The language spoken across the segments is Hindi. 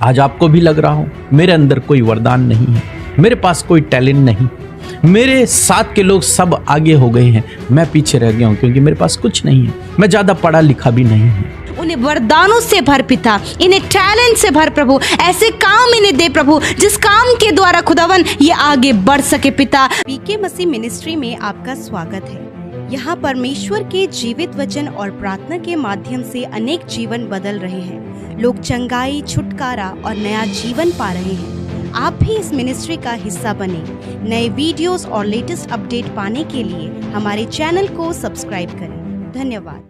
आज आपको भी लग रहा हो मेरे अंदर कोई वरदान नहीं है, मेरे पास कोई टैलेंट नहीं, मेरे साथ के लोग सब आगे हो गए हैं, मैं पीछे रह गया हूं क्योंकि मेरे पास कुछ नहीं है, मैं ज्यादा पढ़ा लिखा भी नहीं हूं। उन्हें वरदानों से भर पिता, इन्हें टैलेंट से भर प्रभु, ऐसे काम इन्हें दे प्रभु जिस काम के द्वारा खुदावन ये आगे बढ़ सके पिता। पीके मसीह मिनिस्ट्री में आपका स्वागत है। यहाँ परमेश्वर के जीवित वचन और प्रार्थना के माध्यम से अनेक जीवन बदल रहे हैं। लोग चंगाई, छुटकारा और नया जीवन पा रहे हैं। आप भी इस मिनिस्ट्री का हिस्सा बने। नए वीडियोस और लेटेस्ट अपडेट पाने के लिए हमारे चैनल को सब्सक्राइब करें। धन्यवाद।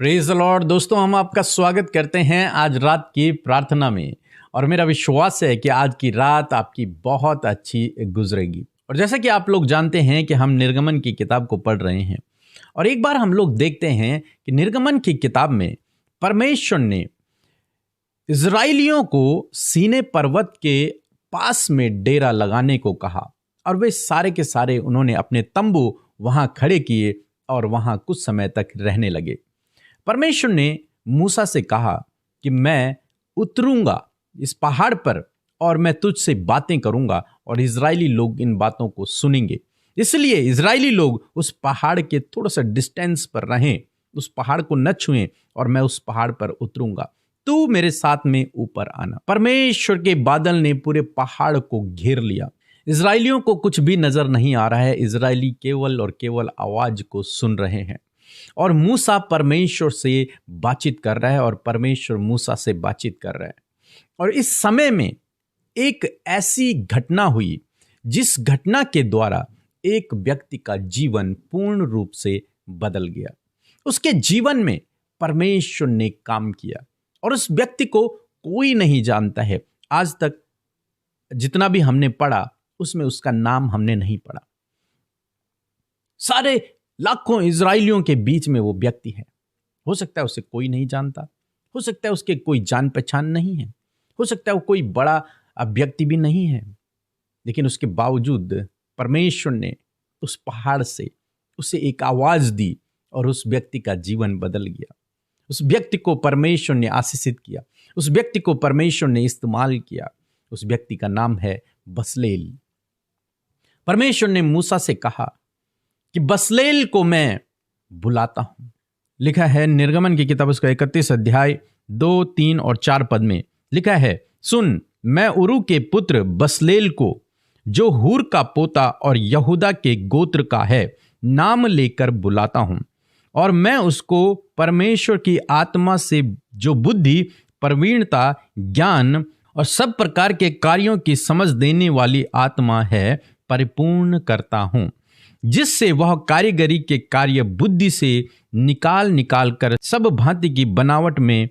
Praise the Lord. दोस्तों, हम आपका स्वागत करते हैं आज रात की प्रार्थना में, और मेरा विश्वास है कि आज की रात आपकी बहुत अच्छी गुजरेगी। और जैसा कि आप लोग जानते हैं कि हम निर्गमन की किताब को पढ़ रहे हैं, और एक बार हम लोग देखते हैं कि निर्गमन की किताब में परमेश्वर ने इजराइलियों को सीने पर्वत के पास में डेरा लगाने को कहा, और वे सारे के सारे उन्होंने अपने तंबू वहां खड़े किए और वहां कुछ समय तक रहने लगे। परमेश्वर ने मूसा से कहा कि मैं उतरूंगा इस पहाड़ पर और मैं तुझसे बातें करूंगा, और इजरायली लोग इन बातों को सुनेंगे। इसलिए इजरायली लोग उस पहाड़ के थोड़ा सा डिस्टेंस पर रहें, उस पहाड़ को न छुएं, और मैं उस पहाड़ पर उतरूंगा, तू मेरे साथ में ऊपर आना। परमेश्वर के बादल ने पूरे पहाड़ को घेर लिया। इजरायलियों को कुछ भी नजर नहीं आ रहा है, इजरायली केवल और केवल आवाज को सुन रहे हैं। और मूसा परमेश्वर से बातचीत कर रहा है, और परमेश्वर मूसा से बातचीत कर रहा है। और इस समय में एक ऐसी घटना हुई जिस घटना के द्वारा एक व्यक्ति का जीवन पूर्ण रूप से बदल गया। उसके जीवन में परमेश्वर ने काम किया, और उस व्यक्ति को कोई नहीं जानता है आज तक। जितना भी हमने पढ़ा उसमें उसका नाम हमने नहीं पढ़ा। सारे लाखों इजरायलियों के बीच में वो व्यक्ति है। हो सकता है उसे कोई नहीं जानता, हो सकता है उसके कोई जान पहचान नहीं है, हो सकता है वो कोई बड़ा व्यक्ति भी नहीं है, लेकिन उसके बावजूद परमेश्वर ने उस पहाड़ से उसे एक आवाज दी, और उस व्यक्ति का जीवन बदल गया। उस व्यक्ति को परमेश्वर ने आशीषित किया, उस व्यक्ति को परमेश्वर ने इस्तेमाल किया। उस व्यक्ति का नाम है बसलेल। परमेश्वर ने मूसा से कहा कि बसलेल को मैं बुलाता हूं। लिखा है निर्गमन की किताब उसका 31 अध्याय 2, 3 और 4 पद में लिखा है, सुन, मैं उरू के पुत्र बसलेल को, जो हूर का पोता और यहूदा के गोत्र का है, नाम लेकर बुलाता हूं, और मैं उसको परमेश्वर की आत्मा से जो बुद्धि, प्रवीणता, ज्ञान और सब प्रकार के कार्यों की समझ देने वाली आत्मा है, परिपूर्ण करता हूं, जिससे वह कारीगरी के कार्य बुद्धि से निकाल कर सब भांति की बनावट में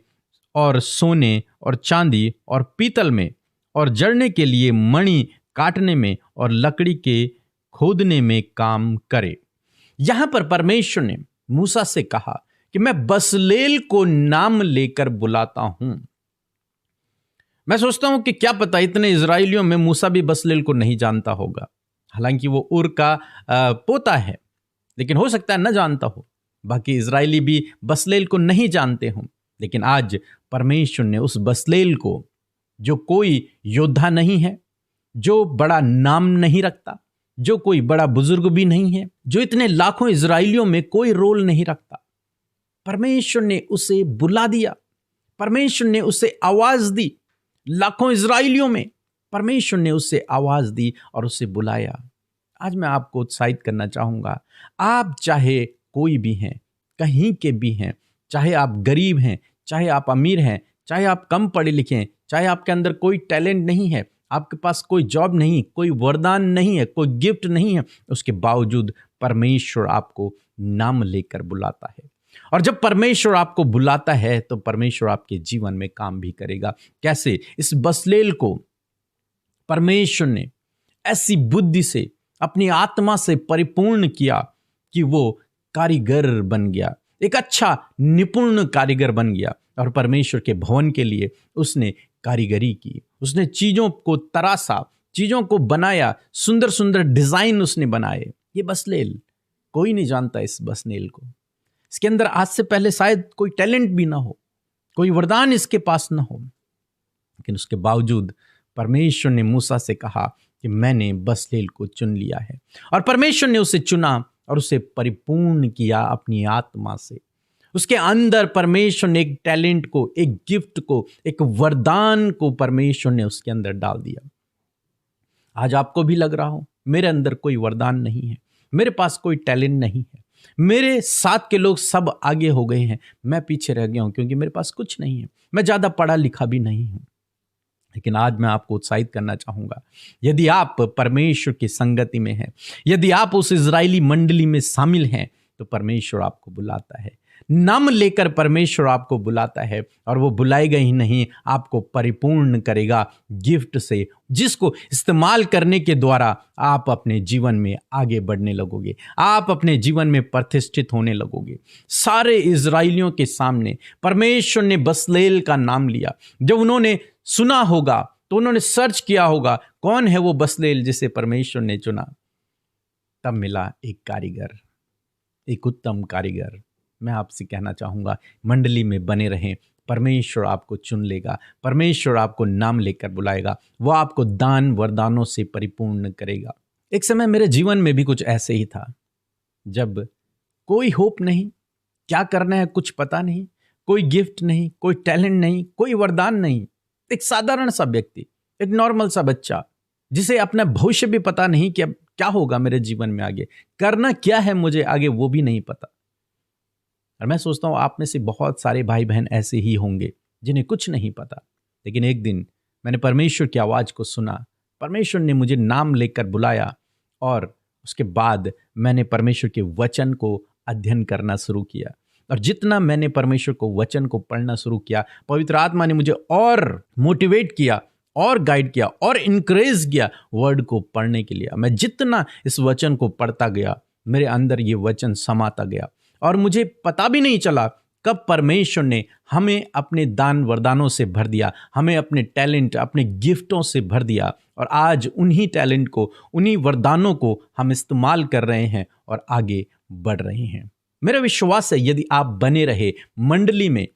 और सोने और चांदी और पीतल में और जड़ने के लिए मणि काटने में और लकड़ी के खोदने में काम करे। यहां पर परमेश्वर ने मूसा से कहा कि मैं बसलेल को नाम लेकर बुलाता हूं। मैं सोचता हूं कि क्या पता इतने इजराइलियों में मूसा भी बसलेल को नहीं जानता होगा। हालांकि वो उर का पोता है, लेकिन हो सकता है न जानता हो। बाकी इजरायली भी बसलेल को नहीं जानते हों, लेकिन आज परमेश्वर ने उस बसलेल को, जो कोई योद्धा नहीं है, जो बड़ा नाम नहीं रखता, जो कोई बड़ा बुजुर्ग भी नहीं है, जो इतने लाखों इजराइलियों में कोई रोल नहीं रखता, परमेश्वर ने उसे बुला दिया। परमेश्वर ने उसे आवाज दी। लाखों इजराइलियों में परमेश्वर ने उसे आवाज दी और उसे बुलाया। आज मैं आपको उत्साहित करना चाहूंगा, आप चाहे कोई भी हैं, कहीं के भी हैं, चाहे आप गरीब हैं, चाहे आप अमीर हैं, चाहे आप कम पढ़े लिखे हैं, चाहे आपके अंदर कोई टैलेंट नहीं है, आपके पास कोई जॉब नहीं, कोई वरदान नहीं है, कोई गिफ्ट नहीं है, उसके बावजूद परमेश्वर आपको नाम लेकर बुलाता है। और जब परमेश्वर आपको बुलाता है तो परमेश्वर आपके जीवन में काम भी करेगा। कैसे? इस बसलेल को परमेश्वर ने ऐसी बुद्धि से, अपनी आत्मा से परिपूर्ण किया कि वो कारीगर बन गया, एक अच्छा निपुण कारीगर बन गया। और परमेश्वर के भवन के लिए उसने कारीगरी की, उसने चीजों को तराशा, चीजों को बनाया, सुंदर सुंदर डिजाइन उसने बनाए। ये बसलेल, कोई नहीं जानता इस बसलेल को। इसके अंदर आज से पहले शायद कोई टैलेंट भी ना हो, कोई वरदान इसके पास ना हो, लेकिन उसके बावजूद परमेश्वर ने मूसा से कहा कि मैंने बसलेल को चुन लिया है, और परमेश्वर ने उसे चुना और उसे परिपूर्ण किया अपनी आत्मा से। उसके अंदर परमेश्वर ने एक टैलेंट को, एक गिफ्ट को, एक वरदान को परमेश्वर ने उसके अंदर डाल दिया। आज आपको भी लग रहा हो मेरे अंदर कोई वरदान नहीं है, मेरे पास कोई टैलेंट नहीं है, मेरे साथ के लोग सब आगे हो गए हैं, मैं पीछे रह गया हूं क्योंकि मेरे पास कुछ नहीं है, मैं ज़्यादा पढ़ा लिखा भी नहीं हूं। लेकिन आज मैं आपको उत्साहित करना चाहूँगा, यदि आप परमेश्वर की संगति में हैं, यदि आप उस इजरायली मंडली में शामिल हैं, तो परमेश्वर आपको बुलाता है, नाम लेकर परमेश्वर आपको बुलाता है, और वो बुलाएगा ही नहीं, आपको परिपूर्ण करेगा गिफ्ट से, जिसको इस्तेमाल करने के द्वारा आप अपने जीवन में आगे बढ़ने लगोगे, आप अपने जीवन में प्रतिष्ठित होने लगोगे। सारे इजरायलियों के सामने परमेश्वर ने बसलेल का नाम लिया। जब उन्होंने सुना होगा तो उन्होंने सर्च किया होगा कौन है वो बसलेल जिसे परमेश्वर ने चुना, तब मिला एक कारीगर, एक उत्तम कारीगर। मैं आपसे कहना चाहूँगा, मंडली में बने रहें, परमेश्वर आपको चुन लेगा, परमेश्वर आपको नाम लेकर बुलाएगा, वो आपको दान वरदानों से परिपूर्ण करेगा। एक समय मेरे जीवन में भी कुछ ऐसे ही था, जब कोई होप नहीं, क्या करना है कुछ पता नहीं, कोई गिफ्ट नहीं, कोई टैलेंट नहीं, कोई वरदान नहीं, एक साधारण सा व्यक्ति, एक नॉर्मल सा बच्चा, जिसे अपना भविष्य भी पता नहीं कि अब क्या होगा मेरे जीवन में, आगे करना क्या है मुझे आगे, वो भी नहीं पता। और मैं सोचता हूँ आप में से बहुत सारे भाई बहन ऐसे ही होंगे जिन्हें कुछ नहीं पता। लेकिन एक दिन मैंने परमेश्वर की आवाज़ को सुना, परमेश्वर ने मुझे नाम लेकर बुलाया, और उसके बाद मैंने परमेश्वर के वचन को अध्ययन करना शुरू किया। और जितना मैंने परमेश्वर को वचन को पढ़ना शुरू किया, पवित्र आत्मा ने मुझे और मोटिवेट किया, और गाइड किया, और इनकरेज किया वर्ड को पढ़ने के लिए। मैं जितना इस वचन को पढ़ता गया, मेरे अंदर ये वचन समाता गया, और मुझे पता भी नहीं चला कब परमेश्वर ने हमें अपने दान वरदानों से भर दिया, हमें अपने टैलेंट, अपने गिफ्टों से भर दिया, और आज उन्हीं टैलेंट को, उन्हीं वरदानों को हम इस्तेमाल कर रहे हैं और आगे बढ़ रहे हैं। मेरा विश्वास है यदि आप बने रहे मंडली में,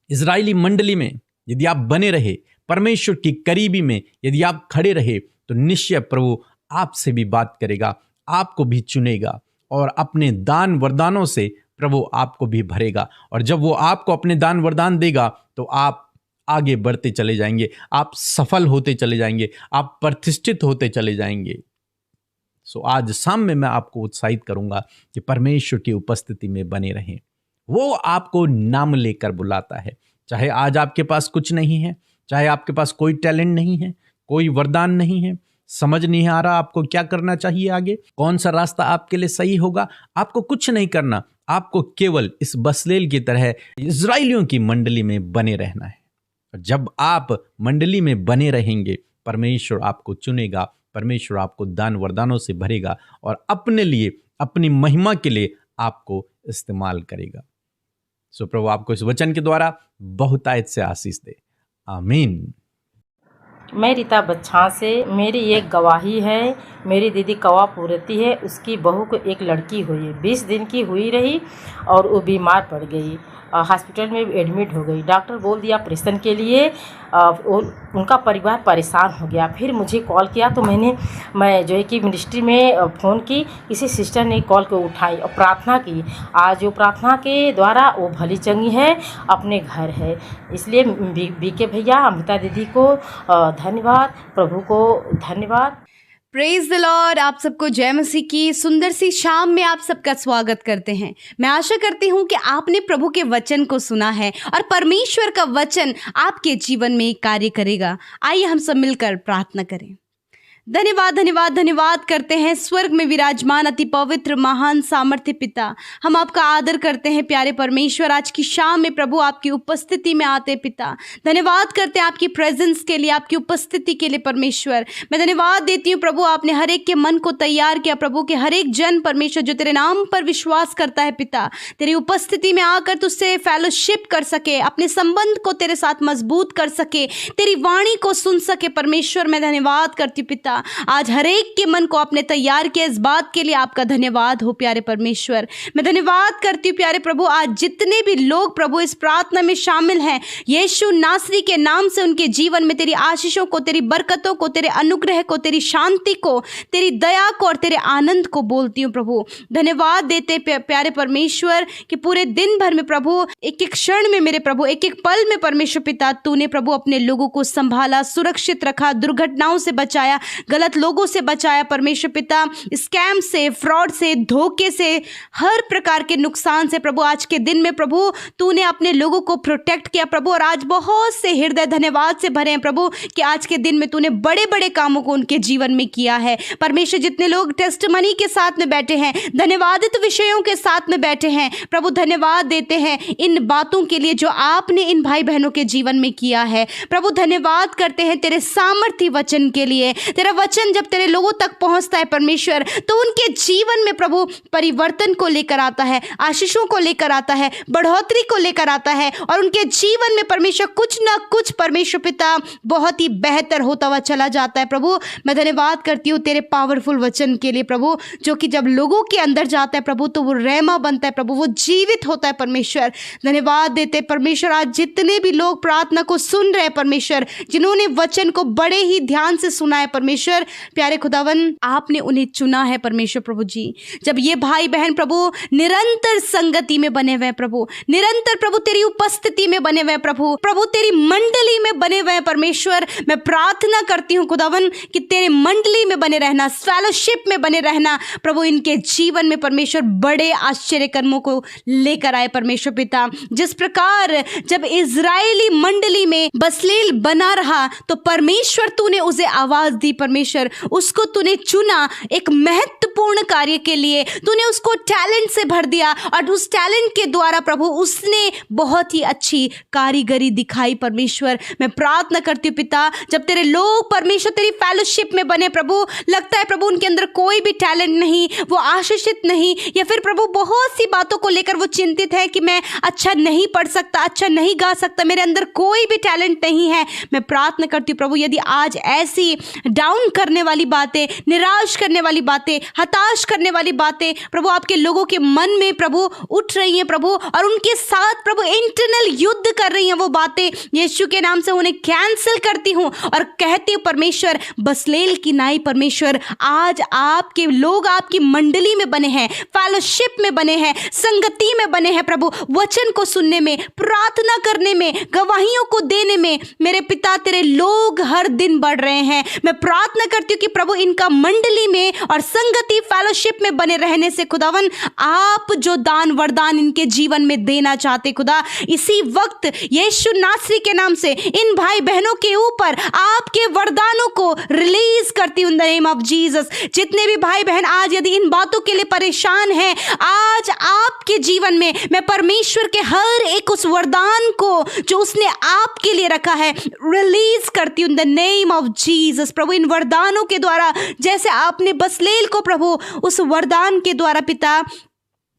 इजरायली मंडली में यदि आप बने रहे, परमेश्वर की करीबी में यदि आप खड़े रहे, तो निश्चय प्रभु आपसे भी बात करेगा, आपको भी चुनेगा, और अपने दान वरदानों से प्रभु आपको भी भरेगा। और जब वो आपको अपने दान वरदान देगा तो आप आगे बढ़ते चले जाएंगे, आप सफल होते चले जाएंगे, आप प्रतिष्ठित होते चले जाएंगे। सो आज शाम में मैं आपको उत्साहित करूंगा कि परमेश्वर की उपस्थिति में बने रहें। वो आपको नाम लेकर बुलाता है, चाहे आज आपके पास कुछ नहीं है, चाहे आपके पास कोई टैलेंट नहीं है, कोई वरदान नहीं है, समझ नहीं आ रहा आपको क्या करना चाहिए, आगे कौन सा रास्ता आपके लिए सही होगा। आपको कुछ नहीं करना, आपको केवल इस बसलेल की तरह इजरायलियों की मंडली में बने रहना है। और जब आप मंडली में बने रहेंगे, परमेश्वर आपको चुनेगा, परमेश्वर आपको दान वरदानों से भरेगा, और अपने लिए, अपनी महिमा के लिए आपको इस्तेमाल करेगा। सो प्रभु आपको इस वचन के द्वारा बहुतायत से आशीष दे। आमीन। मैं रीता बच्छा से, मेरी एक गवाही है। मेरी दीदी कवापुर रहती है, उसकी बहू को एक लड़की हुई, 20 दिन की हुई रही और वो बीमार पड़ गई, हॉस्पिटल में एडमिट हो गई। डॉक्टर बोल दिया ऑपरेशन के लिए, उनका परिवार परेशान हो गया। फिर मुझे कॉल किया तो मैं जो है कि मिनिस्ट्री में फ़ोन की, किसी सिस्टर ने कॉल को उठाई और प्रार्थना की। आज वो प्रार्थना के द्वारा वो भली चंगी है, अपने घर है। इसलिए बीके भैया, अमृता दीदी को धन्यवाद, प्रभु को धन्यवाद। Praise the Lord. आप सबको जय मसीह की सुंदर सी शाम में आप सबका स्वागत करते हैं। मैं आशा करती हूँ कि आपने प्रभु के वचन को सुना है और परमेश्वर का वचन आपके जीवन में कार्य करेगा। आइए हम सब मिलकर प्रार्थना करें। धन्यवाद धन्यवाद धन्यवाद करते हैं स्वर्ग में विराजमान अति पवित्र महान सामर्थ्य पिता, हम आपका आदर करते हैं प्यारे परमेश्वर। आज की शाम में प्रभु आपकी उपस्थिति में आते पिता, धन्यवाद करते हैं आपकी प्रेजेंस के लिए, आपकी उपस्थिति के लिए परमेश्वर। मैं धन्यवाद देती हूँ प्रभु, आपने हर एक के मन को तैयार किया प्रभु, के हर एक जन परमेश्वर जो तेरे नाम पर विश्वास करता है पिता, तेरी उपस्थिति में आकर तुझसे फेलोशिप कर सके, अपने संबंध को तेरे साथ मजबूत कर सके, तेरी वाणी को सुन सके परमेश्वर। मैं धन्यवाद करती हूँ पिता, पिता। आज हर एक के मन को आपने तैयार किया, इस बात के लिए आपका धन्यवाद हो प्यारे परमेश्वर। मैं धन्यवाद करती हूँ प्यारे प्रभु, आज जितने भी लोग प्रभु इस प्रार्थना में शामिल हैं, यीशु नासरी के नाम से उनके जीवन में तेरी आशीषों को, तेरी बरकतों को, तेरे अनुग्रह को, तेरी शांति को, तेरी दया को और तेरे आनंद को बोलती हूँ प्रभु। धन्यवाद देते प्यारे परमेश्वर कि पूरे दिन भर में प्रभु, एक एक क्षण में मेरे प्रभु, एक एक पल में परमेश्वर पिता तूने प्रभु अपने लोगों को संभाला, सुरक्षित रखा, दुर्घटनाओं से बचाया, गलत लोगों से बचाया परमेश्वर पिता, स्कैम से, फ्रॉड से, धोखे से, हर प्रकार के नुकसान से प्रभु आज के दिन में प्रभु तूने अपने लोगों को प्रोटेक्ट किया प्रभु। और आज बहुत से हृदय धन्यवाद से भरे हैं प्रभु कि आज के दिन में तूने बड़े बड़े कामों को उनके जीवन में किया है परमेश्वर। जितने लोग टेस्टमनी के साथ में बैठे हैं, धन्यवादित विषयों के साथ में बैठे हैं प्रभु, धन्यवाद देते हैं इन बातों के लिए जो आपने इन भाई बहनों के जीवन में किया है प्रभु। धन्यवाद करते हैं तेरे सामर्थी वचन के लिए। तेरा वचन जब तेरे लोगों तक पहुंचता है परमेश्वर तो उनके जीवन में प्रभु परिवर्तन को लेकर आता है, आशीषों को लेकर आता है, बढ़ोतरी को लेकर आता है और उनके जीवन में परमेश्वर कुछ ना कुछ परमेश्वर पिता बहुत ही बेहतर होता हुआ चला जाता है प्रभु। मैं धन्यवाद करती हूँ तेरे पावरफुल वचन के लिए प्रभु, जो कि जब लोगों के अंदर जाता है प्रभु तो वो रहमा बनता है प्रभु, वो जीवित होता है परमेश्वर। धन्यवाद देते परमेश्वर, आज जितने भी लोग प्रार्थना को सुन रहे हैं परमेश्वर, जिन्होंने वचन को बड़े ही ध्यान से सुना है परमेश्वर, प्यारे खुदावन आपने उन्हें चुना है परमेश्वर प्रभु जी। जब ये भाई बहन प्रभु निरंतर संगति में बने हुए हैं प्रभु, निरंतर प्रभु तेरी उपस्थिति में बने हुए हैं प्रभु, प्रभु तेरी मंडली में बने हुए हैं परमेश्वर, मैं प्रार्थना करती हूँ खुदावन कि तेरे मंडली में बने रहना, फेलोशिप में बने रहना प्रभु, इनके जीवन में परमेश्वर बड़े आश्चर्य कर्मों को लेकर आए परमेश्वर पिता। जिस प्रकार जब इजरायली मंडली में बसलेल बना रहा तो परमेश्वर तूने उसे आवाज दी परमेश्वर, उसको तूने चुना एक महत्वपूर्ण कार्य के लिए, तूने उसको टैलेंट से भर दिया और उस टैलेंट के द्वारा प्रभु उसने बहुत ही अच्छी कारीगरी दिखाई परमेश्वर। मैं प्रार्थना करती हूँ पिता, जब तेरे लोग परमेश्वर तेरी फेलोशिप में बने प्रभु, लगता है प्रभु उनके अंदर कोई भी टैलेंट नहीं, वो आशीषित नहीं, या फिर प्रभु बहुत सी बातों को लेकर वो चिंतित है कि मैं अच्छा नहीं पढ़ सकता, अच्छा नहीं गा सकता, मेरे अंदर कोई भी टैलेंट नहीं है। मैं प्रार्थना करती हूँ प्रभु, यदि आज ऐसी डाउन करने वाली बातें, निराश करने वाली बातें, हताश करने वाली बातें प्रभु आपके लोगों के मन में प्रभु उठ रही हैं प्रभु, और उनके साथ प्रभु इंटरनल युद्ध कर रही हैं वो बातें, यीशु के नाम से उन्हें कैंसिल करती हूँ और कहती हूँ परमेश्वर बसलेल की नाई परमेश्वर, आज आपके लोग आपकी मंडली में बने हैं, फेलोशिप में बने हैं, संगति में बने हैं प्रभु, वचन को सुनने में, प्रार्थना करने में, गवाहियों को देने में मेरे पिता तेरे लोग हर दिन बढ़ रहे हैं। मैं प्रार्थना करती हूँ कि प्रभु इनका मंडली में और संगति फेलोशिप में बने रहने से खुदावन आप जो दान वरदान इनके जीवन में देना चाहते खुदा, इसी वक्त यीशु नासरी के नाम से इन भाई बहनों के ऊपर आपके वरदानों को रिलीज करती हूं in the name of Jesus. जितने भी भाई बहन आज यदि इन बातों के लिए परेशान हैं, आज आपके जीवन में मैं परमेश्वर के हर एक उस वरदान को जो उसने आपके लिए रखा है रिलीज करती हूं in the name of Jesus. प्रभु इन वरदानों के द्वारा जैसे आपने बसलेल को प्रभु उस वरदान के द्वारा पिता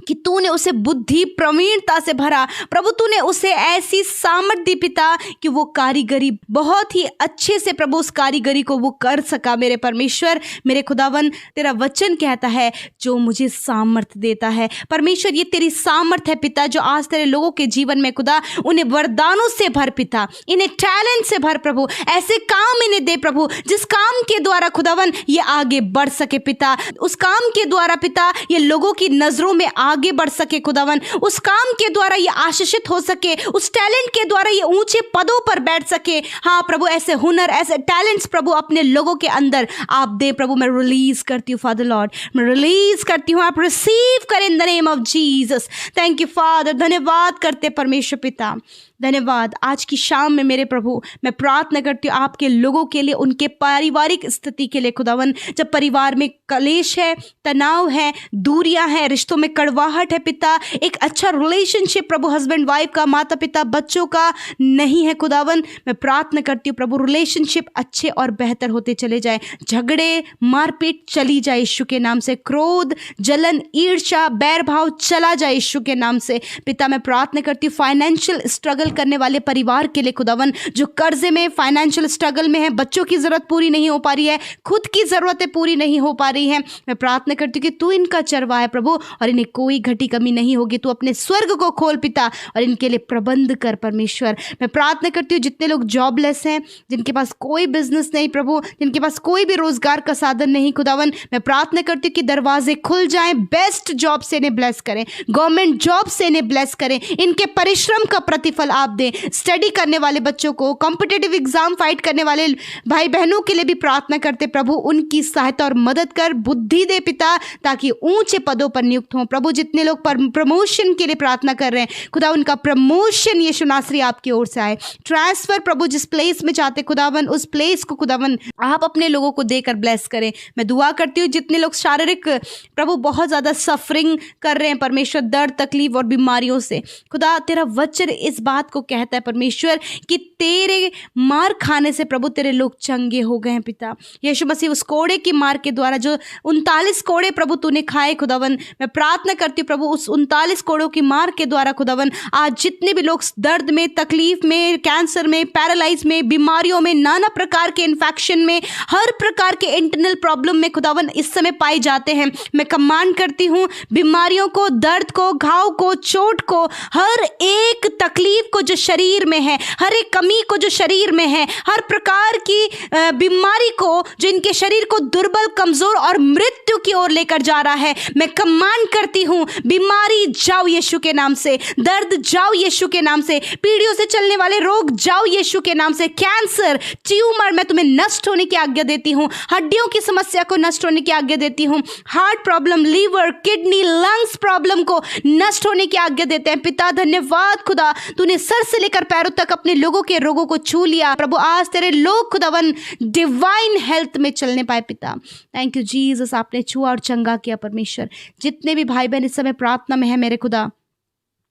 कि तूने उसे बुद्धि प्रवीणता से भरा प्रभु, तूने उसे ऐसी सामर्थ दी पिता कि वो कारीगरी बहुत ही अच्छे से प्रभु उस कारीगरी को वो कर सका। मेरे परमेश्वर मेरे खुदावन तेरा वचन कहता है जो मुझे सामर्थ देता है परमेश्वर, ये तेरी सामर्थ है पिता जो आज तेरे लोगों के जीवन में खुदा उन्हें वरदानों से भर पिता, इन्हें टैलेंट से भर प्रभु, ऐसे काम इन्हें दे प्रभु जिस काम के द्वारा खुदावन ये आगे बढ़ सके पिता, उस काम के द्वारा पिता ये लोगों की नजरों में आगे बढ़ सके खुदावन, उस काम के द्वारा ये आशीषित हो सके, उस टैलेंट के द्वारा ये ऊंचे पदों पर बैठ सके। हाँ प्रभु ऐसे हुनर, ऐसे टैलेंट्स प्रभु अपने लोगों के अंदर आप दे प्रभु। मैं रिलीज करती हूँ फादर लॉर्ड, मैं रिलीज करती हूँ, आप रिसीव करें इन the name of Jesus. Thank you father, धन्यवाद करते परमेश्वर पिता, धन्यवाद। आज की शाम में मेरे प्रभु मैं प्रार्थना करती हूँ आपके लोगों के लिए, उनके पारिवारिक स्थिति के लिए खुदावन, जब परिवार में कलेश है, तनाव है, दूरियां हैं, रिश्तों में कड़वाहट है पिता, एक अच्छा रिलेशनशिप प्रभु हस्बैंड वाइफ का, माता पिता बच्चों का नहीं है खुदावन, मैं प्रार्थना करती हूँ प्रभु रिलेशनशिप अच्छे और बेहतर होते चले जाए, झगड़े मारपीट चली जाए यीशु के नाम से, क्रोध जलन ईर्ष्या बैर भाव चला जाए यीशु के नाम से पिता। मैं प्रार्थना करती हूँ फाइनेंशियल स्ट्रगल करने वाले परिवार के लिए खुदावन, जो कर्जे में, फाइनेंशियल स्ट्रगल में है, बच्चों की ज़रूरत पूरी नहीं हो पा रही है, खुद की ज़रूरतें पूरी नहीं हो पा रही हैं, मैं प्रार्थना करती हूँ कि तू इनका चरवाहा है प्रभु, और इन्हें कोई घटी कमी नहीं होगी। तू अपने स्वर्ग को खोल पिता और इनके लिए प्रबंध कर परमेश्वर। मैं प्रार्थना करती हूँ जितने लोग जॉबलेस हैं, जिनके पास कोई बिजनेस नहीं प्रभु, जिनके पास कोई भी रोजगार का साधन नहीं खुदावन, मैं प्रार्थना करती हूँ कि दरवाजे खुल जाएं, बेस्ट जॉब से इन्हें ब्लेस करें, गवर्नमेंट जॉब से इन्हें ब्लेस करें, इनके परिश्रम का प्रतिफल आप दें। स्टडी करने वाले बच्चों को, कॉम्पिटिटिव एग्जाम फाइट करने वाले भाई बहनों के लिए भी प्रार्थना करते प्रभु, उनकी सहायता और मदद कर, बुद्धि दे पिता, ताकि ऊंचे पदों पर नियुक्त हों प्रभु। जितने लोग प्रमोशन के लिए प्रार्थना कर रहे हैं खुदा, उनका प्रमोशन यीशु नासरी आपकी ओर से आए। ट्रांसफर प्रभु जिस प्लेस में चाहते खुदावन, उस प्लेस को खुदावन आप अपने लोगों को देकर ब्लेस करें। मैं दुआ करती हूँ जितने लोग शारीरिक प्रभु बहुत ज़्यादा सफरिंग कर रहे हैं परमेश्वर, दर्द, तकलीफ और बीमारियों से, खुदा तेरा वचन इस बात को कहता है परमेश्वर कि तेरे मार खाने से प्रभु तेरे लोग चंगे हो गए हैं पिता। यीशु मसीह उस कोड़े की मार के द्वारा जो 39 कोड़े प्रभु तूने खाए खुदावन, मैं प्रार्थना करती हूँ प्रभु उस 39 कोड़ों की मार के द्वारा खुदावन आज जितने भी लोग दर्द में, तकलीफ में, कैंसर में, पैरालाइज में, बीमारियों में, नाना प्रकार के इन्फेक्शन में, हर प्रकार के इंटरनल प्रॉब्लम में खुदावन इस समय पाए जाते हैं, मैं कमांड करती हूँ बीमारियों को, दर्द को, घाव को, चोट को, हर एक तकलीफ को जो शरीर में है, हर एक कमी को जो शरीर में है, हर प्रकार की बीमारी को जो इनके शरीर को दुर्बल, कमजोर और मृत्यु की ओर लेकर जा रहा है, मैं कमांड करती हूँ बीमारी जाओ यीशु के नाम से, दर्द जाओ यीशु के नाम से, पीढ़ियों से चलने वाले रोग जाओ यीशु के नाम से, कैंसर, ट्यूमर मैं तुम्हें नष्ट होने की आज्ञा देती हूँ, हड्डियों की समस्या को नष्ट होने की आज्ञा देती हूँ, heart problem, liver, kidney, lungs problem को नष्ट होने की आज्ञा देते हैं पिता। धन्यवाद खुदा, तूने सर से लेकर पैरों तक अपने लोगों के रोगों को छू लिया प्रभु। आज तेरे लोग खुदावन डिवाइन हेल्थ में चलने पाए पिता। थैंक यू जीसस, आपने छुआ और चंगा किया परमेश्वर। जितने भी भाई बहन इस समय प्रार्थना में है मेरे खुदा,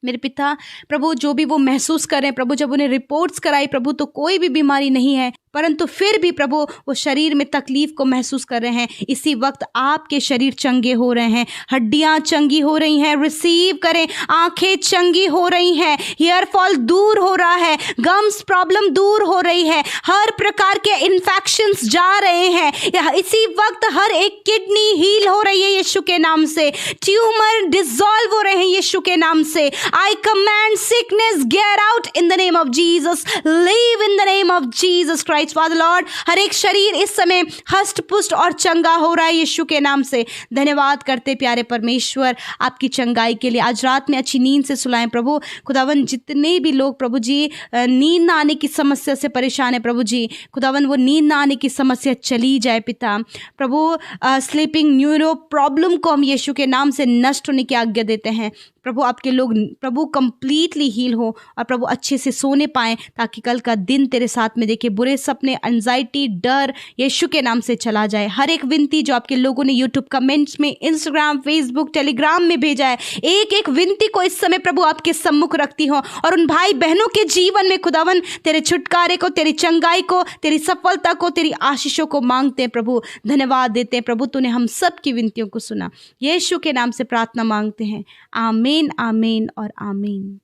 मेरे पिता प्रभु, जो भी वो महसूस कर रहे हैं प्रभु, जब उन्हें रिपोर्ट्स कराई प्रभु तो कोई भी बीमारी नहीं है, परंतु फिर भी प्रभु वो शरीर में तकलीफ को महसूस कर रहे हैं, इसी वक्त आपके शरीर चंगे हो रहे हैं, हड्डियां चंगी हो रही हैं, रिसीव करें, आंखें चंगी हो रही हैं, हेयर फॉल दूर हो रहा है, गम्स प्रॉब्लम दूर हो रही है, हर प्रकार के इन्फेक्शंस जा रहे हैं, इसी वक्त हर एक किडनी हील हो रही है यीशु के नाम से, ट्यूमर डिसॉल्व हो रहे हैं यीशु के नाम से। I command sickness get out in the name of Jesus, leave in the name of Jesus Christ. Father lord, हर एक शरीर इस समय हष्ट पुष्ट और चंगा हो रहा है यीशु के नाम से। धन्यवाद करते प्यारे परमेश्वर आपकी चंगाई के लिए। आज रात में अच्छी नींद से सुलाएं प्रभु खुदावन। जितने भी लोग प्रभु जी नींद ना आने की समस्या से परेशान है प्रभु जी, खुदावन वो नींद ना आने की समस्या चली जाए पिता प्रभु। स्लीपिंग न्यूरो प्रॉब्लम को हम यीशु के नाम से नष्ट होने की आज्ञा देते हैं प्रभु। आपके लोग प्रभु कंप्लीटली हील हो और प्रभु अच्छे से सोने पाएं, ताकि कल का दिन तेरे साथ में देखे, बुरे सपने, एंजाइटी, डर यीशु के नाम से चला जाए। हर एक विनती जो आपके लोगों ने यूट्यूब कमेंट्स में, इंस्टाग्राम, फेसबुक, टेलीग्राम में भेजा है, एक एक विनती को इस समय प्रभु आपके सम्मुख रखती हो, और उन भाई बहनों के जीवन में खुदावन तेरे छुटकारे को, तेरी चंगाई को, तेरी सफलता को, तेरी आशीषों को मांगते हैं प्रभु। धन्यवाद देते हैं प्रभु, तूने हम सब की विनतियों को सुना। यीशु के नाम से प्रार्थना मांगते हैं, आमीन, आमीन और आमीन।